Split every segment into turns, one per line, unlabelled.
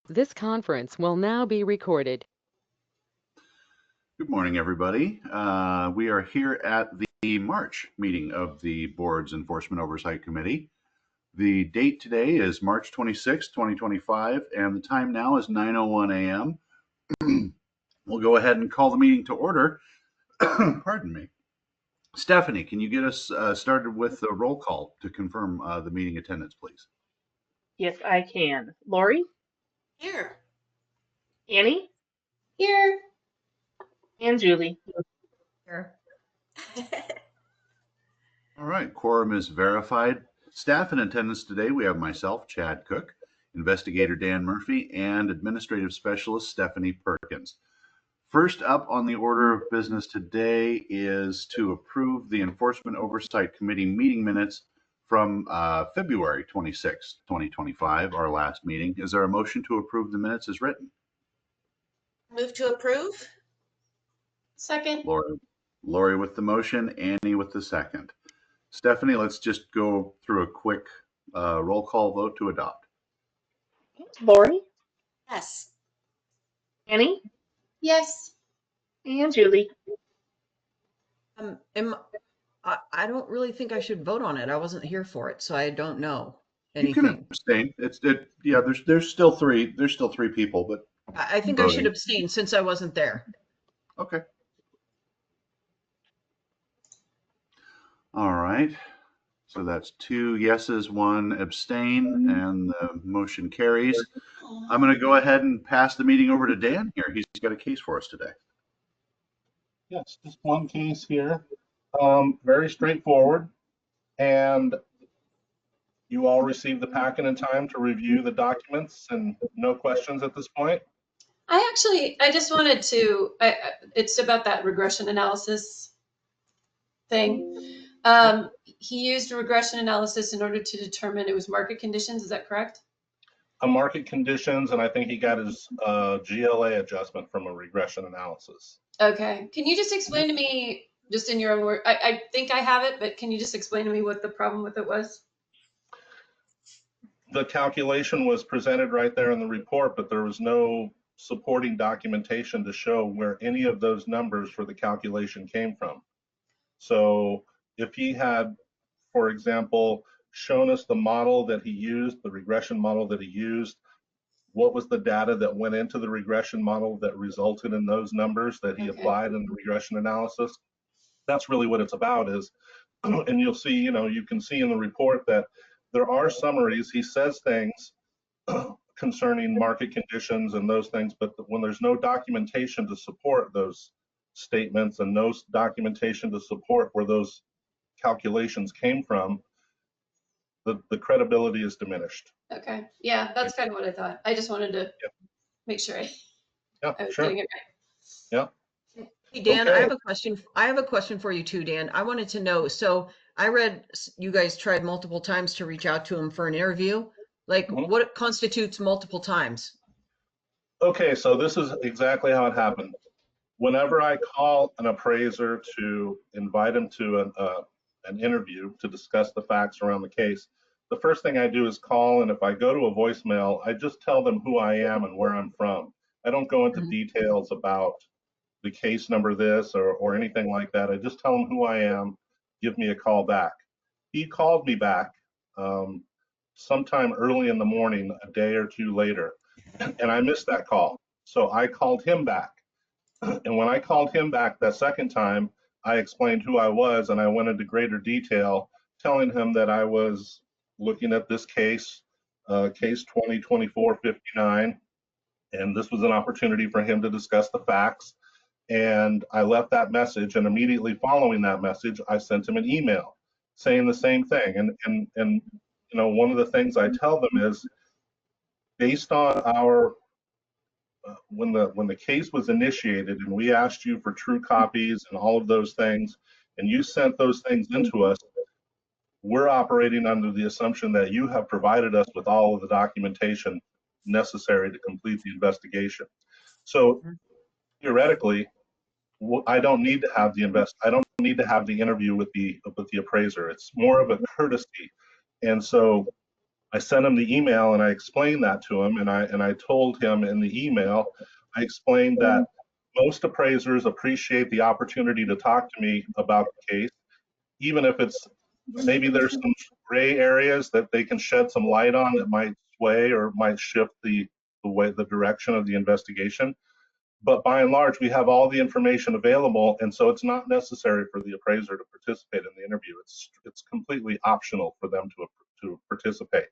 This conference will now be recorded.
Good morning, everybody. We are here at the March meeting of the Board's Enforcement Oversight Committee. The date today is March 26, 2025, and the time now is 9:01 a.m. We'll go ahead and call the meeting to order. Pardon me. Stephanie, can you get us started with the roll call to confirm the meeting attendance, please?
Yes, I can. Lori?
Here.
Annie?
Here.
And Julie?
Here.
All right, quorum is verified. Staff in attendance today, we have myself, Chad Cook, Investigator Dan Murphy, and Administrative Specialist Stephanie Perkins. First up on the order of business today is to approve the Enforcement Oversight Committee meeting minutes from February 26, 2025, our last meeting. Is there a motion to approve the minutes as written?
Move to approve. Second.
Lori with the motion, Annie with the second. Stephanie, let's just go through a quick roll call vote to adopt.
Lori?
Yes.
Annie?
Yes.
And Julie?
I don't really think I should vote on it. I wasn't here for it, so I don't know
You can
anything.
abstain. Yeah. There's still three. There's still three people, but
I think I should abstain since I wasn't there.
okay. All right. So that's 2 yeses, 1 abstain, and the motion carries. I'm going to go ahead and pass the meeting over to Dan here. He's got a case for us today.
Yes, just one case here. Very straightforward. And you all received the packet in time to review the documents and no questions at this point?
I just wanted to, it's about that regression analysis thing. He used a regression analysis in order to determine it was market conditions. Is that correct?
Market conditions, and I think he got his GLA adjustment from a regression analysis.
Okay. Can you just explain to me, just in your own word, I think I have it, but can you just explain to me what the problem with it was?
The calculation was presented right there in the report, but there was no supporting documentation to show where any of those numbers for the calculation came from. So if he had, for example, shown us the model that he used, the regression model that he used, what was the data that went into the regression model that resulted in those numbers that he applied in the regression analysis? That's really what it's about is, and you'll see, you can see in the report that there are summaries. He says things concerning market conditions and those things, but when there's no documentation to support those statements and no documentation to support where those calculations came from, the credibility is diminished.
Okay. Yeah, that's kind of what I thought. I just wanted to make sure I was getting it right.
Yeah.
Hey, Dan,
Okay.
I have a question for you too, Dan. I wanted to know, so I read you guys tried multiple times to reach out to him for an interview. Like, what constitutes multiple times?
Okay, so this is exactly how it happened. Whenever I call an appraiser to invite him to an interview to discuss the facts around the case, the first thing I do is call, and if I go to a voicemail, I just tell them who I am and where I'm from. I don't go into details about the case number this or anything like that. I just tell them who I am, give me a call back. He called me back sometime early in the morning, a day or two later, and I missed that call. So I called him back. And when I called him back that second time, I explained who I was and I went into greater detail, telling him that I was looking at this case, case 2024-59, and this was an opportunity for him to discuss the facts. And I left that message, and immediately following that message, I sent him an email saying the same thing. And one of the things I tell them is, based on our when the case was initiated and we asked you for true copies and all of those things, and you sent those things into us, we're operating under the assumption that you have provided us with all of the documentation necessary to complete the investigation. So theoretically, I don't need to have the interview with the appraiser. It's more of a courtesy. And so I sent him the email and I explained that to him, and I told him in the email, I explained that most appraisers appreciate the opportunity to talk to me about the case, even if it's maybe there's some gray areas that they can shed some light on that might sway or might shift the direction of the investigation. But by and large, we have all the information available, and so it's not necessary for the appraiser to participate in the interview. It's completely optional for them to participate.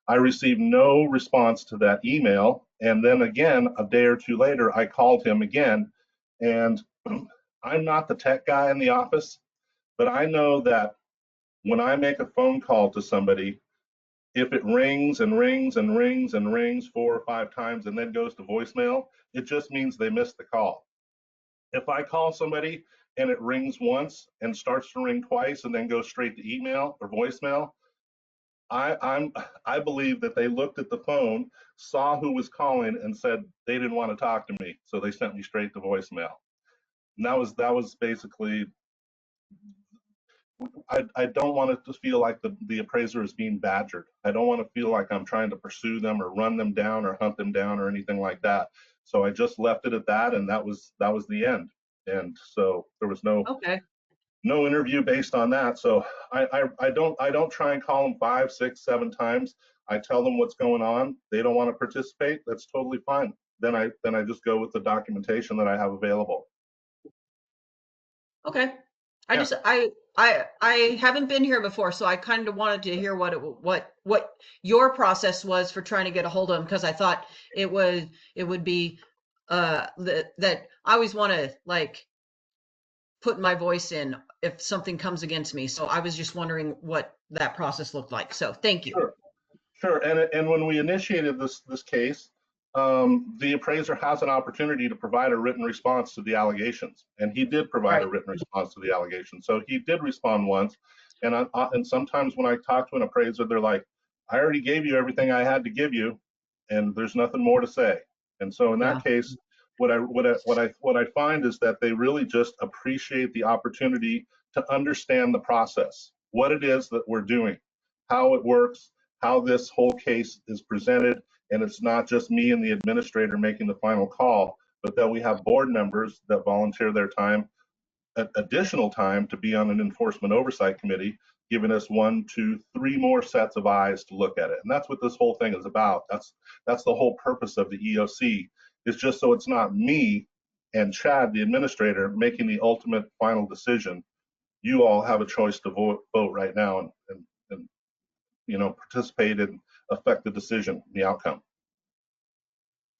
I received no response to that email, and then again, a day or two later, I called him again, and I'm not the tech guy in the office, but I know that when I make a phone call to somebody, if it rings and rings and rings and rings 4 or 5 times and then goes to voicemail, it just means they missed the call. If I call somebody and it rings once and starts to ring twice and then goes straight to email or voicemail, I believe that they looked at the phone, saw who was calling, and said they didn't want to talk to me, so they sent me straight to voicemail. And that was basically. I don't want it to feel like the appraiser is being badgered. I don't want to feel like I'm trying to pursue them or run them down or hunt them down or anything like that. So I just left it at that, and that was the end. And so there was no interview based on that. So I don't try and call them 5, 6, 7 times. I tell them what's going on. They don't want to participate. That's totally fine. Then I just go with the documentation that I have available.
Okay.
Yeah.
I haven't been here before, so I kind of wanted to hear what your process was for trying to get a hold of him, because I thought it would be that I always want to like put my voice in if something comes against me. So I was just wondering what that process looked like. So thank you.
Sure. And when we initiated this case, the appraiser has an opportunity to provide a written response to the allegations, and he did provide a written response to the allegations. So he did respond once, and sometimes when I talk to an appraiser, they're like, "I already gave you everything I had to give you, and there's nothing more to say." And so in that case, what I find is that they really just appreciate the opportunity to understand the process, what it is that we're doing, how it works, how this whole case is presented. And it's not just me and the administrator making the final call, but that we have board members that volunteer their time, additional time, to be on an enforcement oversight committee, giving us 1, 2, 3 more sets of eyes to look at it. And that's what this whole thing is about. That's the whole purpose of the EOC, is just so it's not me and Chad, the administrator, making the ultimate final decision. You all have a choice to vote right now and participate and affect the decision, the outcome.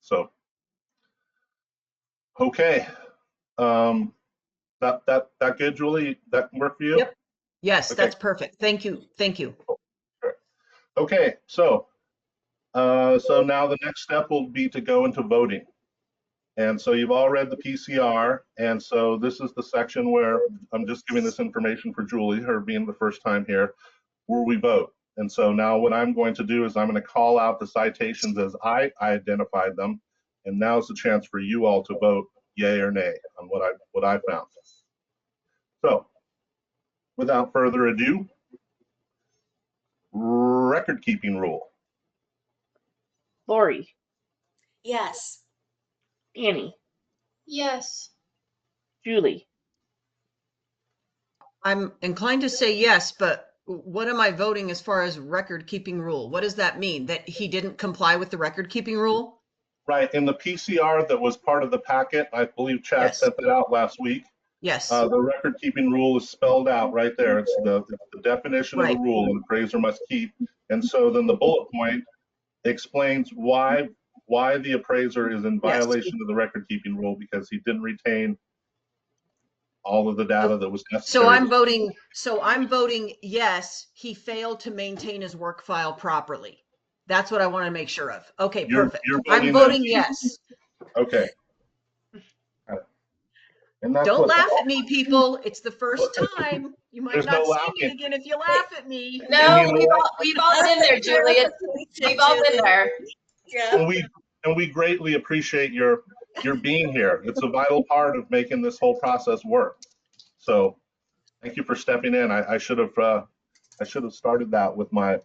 So, okay. That good, Julie? That work for you?
Yep. Yes,
okay.
That's perfect. Thank you. Thank you.
Sure. Okay, so now the next step will be to go into voting. And so you've all read the PCR, and so this is the section where I'm just giving this information for Julie, her being the first time here, where we vote. And so now what I'm going to do is I'm going to call out the citations as I identified them, and now's the chance for you all to vote yay or nay on what I found. So, without further ado, record keeping rule.
Lori,
Yes.
Annie,
Yes.
Julie,
I'm inclined to say yes, but what am I voting as far as record keeping rule? What does that mean? That he didn't comply with the record keeping rule?
Right, in the PCR that was part of the packet, I believe Chad sent that out last week.
Yes.
The record keeping rule is spelled out right there. It's the definition of the rule an appraiser must keep. And so then the bullet point explains why the appraiser is in violation of the record keeping rule, because he didn't retain all of the data that was necessary.
So I'm voting yes, he failed to maintain his work file properly. That's what I want to make sure of. Okay, perfect. I'm voting yes.
Okay. And that's
Don't laugh at me, people. It's the first time. You might not see me again if you laugh at me.
No, we've all been there, Julia. We've all been there.
Yeah.
And we greatly appreciate your being here. It's a vital part of making this whole process work. So thank you for stepping in. I should have started that with my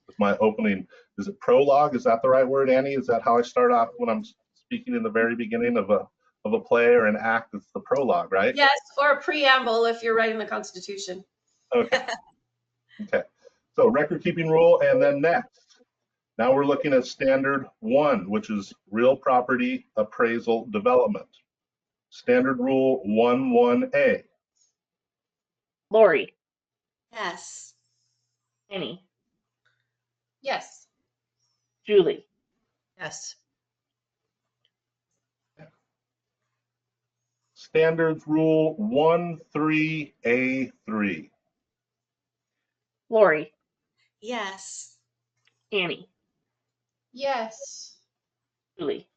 with my opening. Is it prologue? Is that the right word, Annie? Is that how I start off when I'm speaking in the very beginning of a play or an act? It's the prologue, right?
Yes, or a preamble if you're writing the Constitution.
Okay. Okay. So record keeping rule, and then next. Now we're looking at standard 1, which is real property appraisal development. Standard rule 1.1a.
Lori,
Yes.
Annie,
Yes.
Julie,
Yes.
Standards rule 1.3a.3.
Lori,
Yes.
Annie,
Yes.
Julie,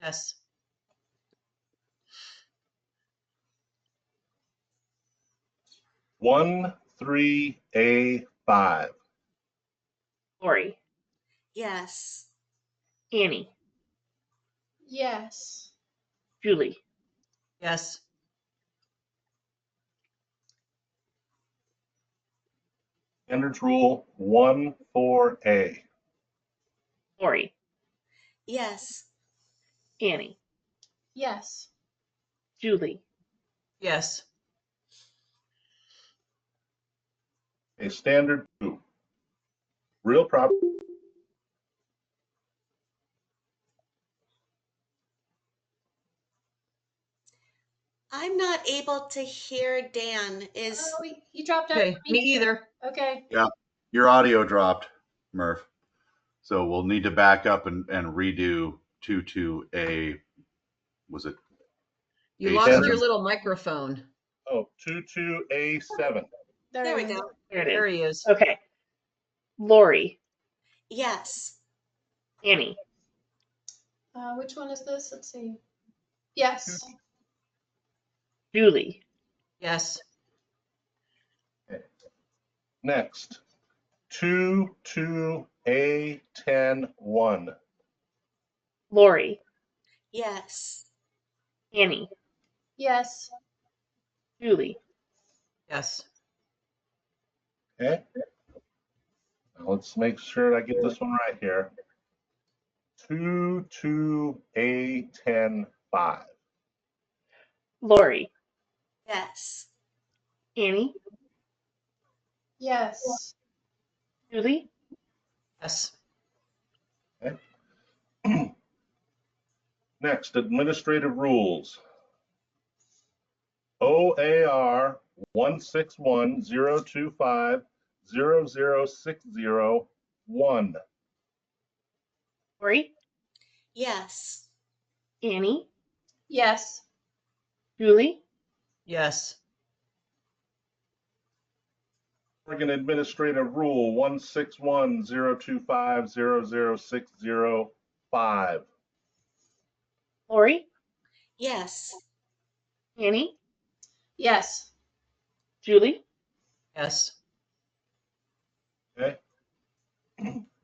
Yes.
One 3a5.
Lori,
Yes.
Annie,
Yes.
Julie,
Yes.
Standards rule 1.4a.
Lori,
Yes.
Annie,
Yes.
Julie,
Yes.
A standard 2. Real property.
I'm not able to hear Dan. Is
Oh, he dropped out.
Okay,
for
me
too.
either.
Okay.
Yeah, your audio dropped, Murph. So we'll need to back up and redo 22A. Was it?
You
A
lost
seven.
your little microphone.
Oh, 22a7.
there we
is.
go.
there it
There
is.
he is.
Okay. Lori,
Yes.
Annie,
Which one is this? Let's see. Yes.
Julie,
Yes.
Next, 22a10.1.
Lori,
Yes.
Annie,
Yes.
Julie,
Yes.
Okay. Now let's make sure I get this one right here. 22a10.5.
Lori,
Yes.
Annie,
Yes.
Julie,
Yes.
Next, administrative rules. OAR 161.025.0060.1.
Lori,
Yes.
Annie,
Yes.
Julie,
Yes.
Oregon Administrative Rule 161.025.0060.5.
Lori,
Yes.
Annie,
Yes.
Julie,
Yes.
Okay.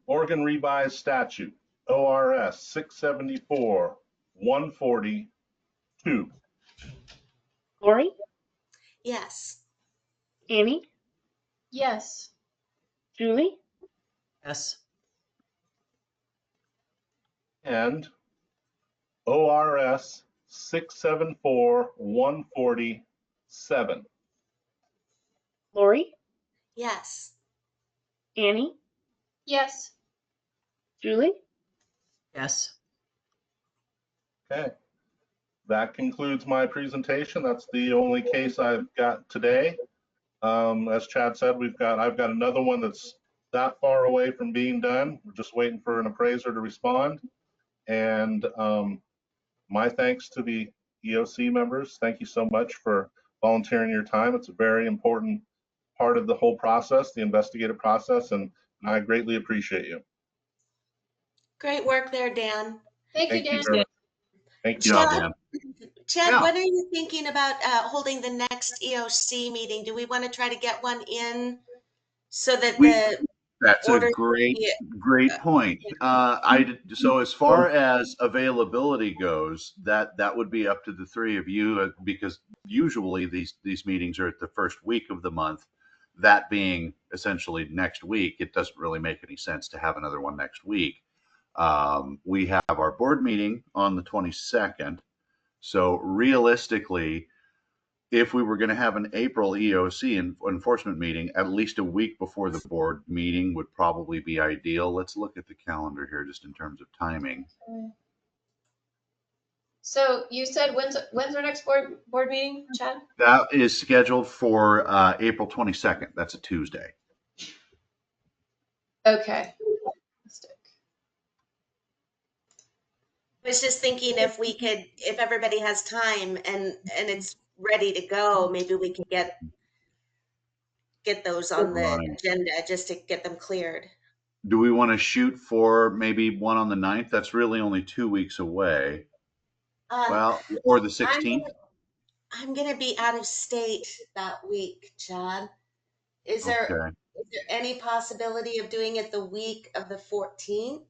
Oregon Revised Statute, ORS 674.140.2.
Lori,
Yes.
Annie,
Yes.
Julie,
Yes.
And ORS 674.140.7.
Lori,
Yes.
Annie,
Yes.
Julie,
Yes.
Okay. That concludes my presentation. That's the only case I've got today. As Chad said, I've got another one that's that far away from being done. We're just waiting for an appraiser to respond. And my thanks to the EOC members. Thank you so much for volunteering your time. It's a very important part of the whole process, the investigative process, and I greatly appreciate you.
Great work there, Dan.
Thank you,
Thank you
Dan.
very much. Thank
Good
you.
job,
Chad,
Dan.
Chad,
Yeah.
when are you thinking about holding the next EOC meeting? Do we want to try to get one in so that
That's a
order-
great point. So as far as availability goes, that would be up to the three of you, because usually these meetings are at the first week of the month. that being essentially next week, it doesn't really make any sense to have another one next week. We have our board meeting on the 22nd. So realistically, if we were going to have an April EOC enforcement meeting, at least a week before the board meeting would probably be ideal. Let's look at the calendar here just in terms of timing.
So you said when's our next board meeting, Chad?
That is scheduled for April 22nd. That's a Tuesday.
Okay.
I was just thinking if we could, if everybody has time and it's ready to go, maybe we could get those on the
Right.
agenda just to get them cleared.
Do we want to shoot for maybe one on the 9th? That's really only 2 weeks away. Well, or the 16th?
I'm gonna be out of state that week, Chad. Is there any possibility of doing it the week of the 14th?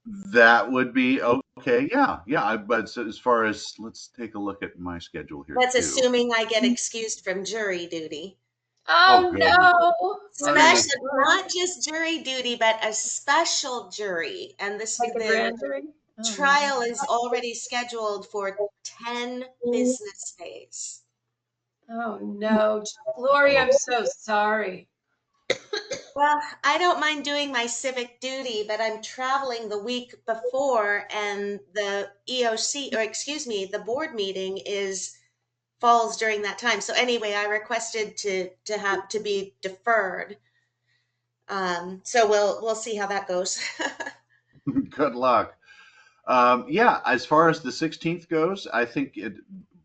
That would be okay. Yeah. But as far as, let's take a look at my schedule here.
That's
too.
assuming I get excused from jury duty.
Oh,
Oh,
no.
Special, not just jury duty, but a special jury. And this
Like a
the
grand jury? Oh,
trial is already scheduled for 10 business days.
Oh, no. Lori, I'm so sorry.
Well, I don't mind doing my civic duty, but I'm traveling the week before, and the EOC, or excuse me, the board meeting falls during that time. So anyway, I requested to have to be deferred. So we'll see how that goes.
Good luck. Yeah, as far as the 16th goes, I think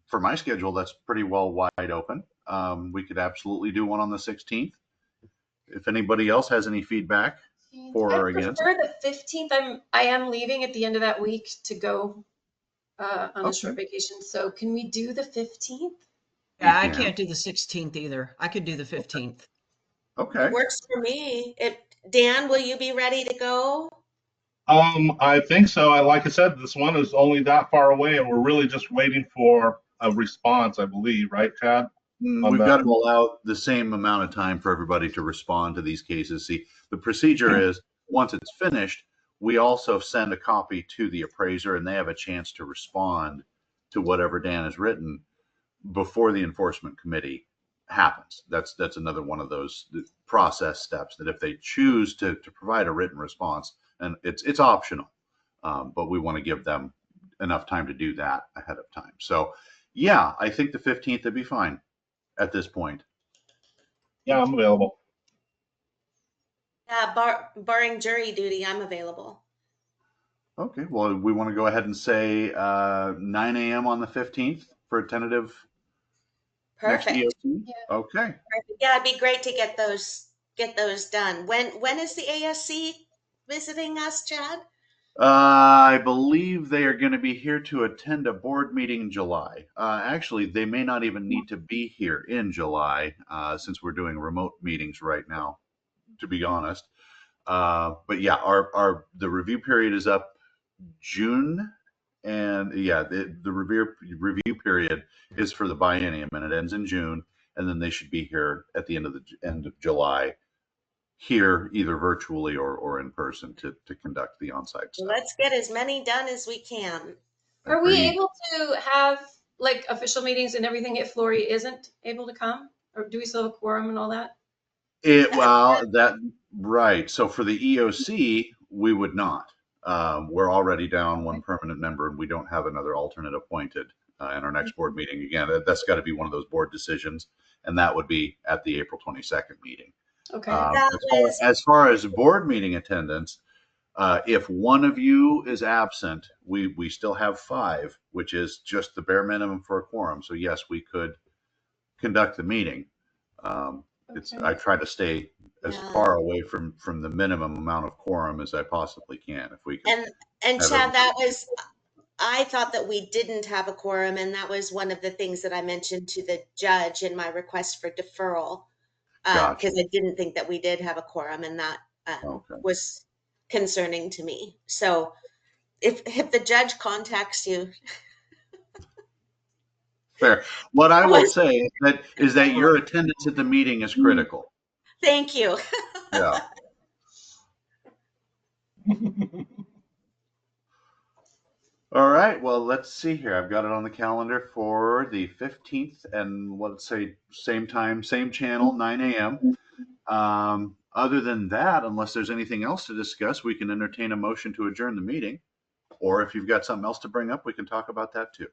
for my schedule, that's pretty well wide open. We could absolutely do one on the 16th. If anybody else has any feedback for or against.
I prefer the 15th. I am leaving at the end of that week to go on a short vacation. So can we do the 15th?
Yeah, I can't do the 16th either. I could do the 15th.
Okay.
Works for me. Dan, will you be ready to go?
I think so. Like I said, this one is only that far away, and we're really just waiting for a response, I believe, right, Chad?
We've got to allow the same amount of time for everybody to respond to these cases. See, the procedure is once it's finished, we also send a copy to the appraiser, and they have a chance to respond to whatever Dan has written before the enforcement committee happens. That's another one of those process steps that if they choose to provide a written response, and it's optional, but we want to give them enough time to do that ahead of time. So yeah, I think the 15th would be fine at this point.
Yeah, I'm available.
Barring jury duty, I'm available.
Okay, well, we want to go ahead and say 9 a.m. on the 15th for a tentative
Perfect.
next EOC? Yeah. Okay.
Perfect. Yeah, it'd be great to get those done. When is the ASC visiting us, Chad?
I believe they are going to be here to attend a board meeting in July. Actually, they may not even need to be here in July since we're doing remote meetings right now, to be honest. But yeah, the review period is up June, and yeah, the review period is for the biennium, and it ends in June, and then they should be here at the end of July. Here, either virtually or in person to conduct the on-site stuff.
Let's get as many done as we can.
Are we able to have like official meetings and everything if Lori isn't able to come? Or do we still have a quorum and all that?
Right. So for the EOC, we would not. We're already down one permanent member, and we don't have another alternate appointed in our next board meeting. Again, that's got to be one of those board decisions, and that would be at the April 22nd meeting.
Okay.
As far as board meeting attendance, if one of you is absent, we still have 5, which is just the bare minimum for a quorum. So yes, we could conduct the meeting. I try to stay as far away from the minimum amount of quorum as I possibly can. If we can.
And Chad, I thought that we didn't have a quorum, and that was one of the things that I mentioned to the judge in my request for deferral. Because I didn't think that we did have a quorum, and that was concerning to me. So if the judge contacts you.
Fair. What I will say is that your attendance at the meeting is critical
Thank you.
Yeah. All right. Well, let's see here. I've got it on the calendar for the 15th, and let's say same time, same channel, 9 a.m. Other than that, unless there's anything else to discuss, we can entertain a motion to adjourn the meeting. Or if you've got something else to bring up, we can talk about that too.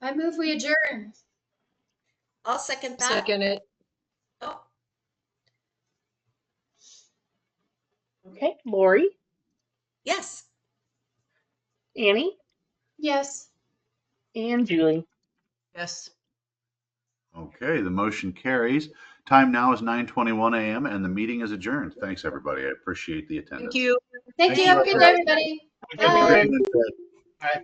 I move we adjourn.
I'll second that.
Second it.
Oh,
Okay, Lori,
yes.
Annie,
Yes.
and Julie.
Yes.
Okay, the motion carries. Time now is 9:21 a.m. and the meeting is adjourned. Thanks, everybody. I appreciate the attendance.
Thank you.
Thank
Thank
you.
you,
Have a good day,
everybody.
everybody.
Have a good
Bye.
evening.
Good.
Bye.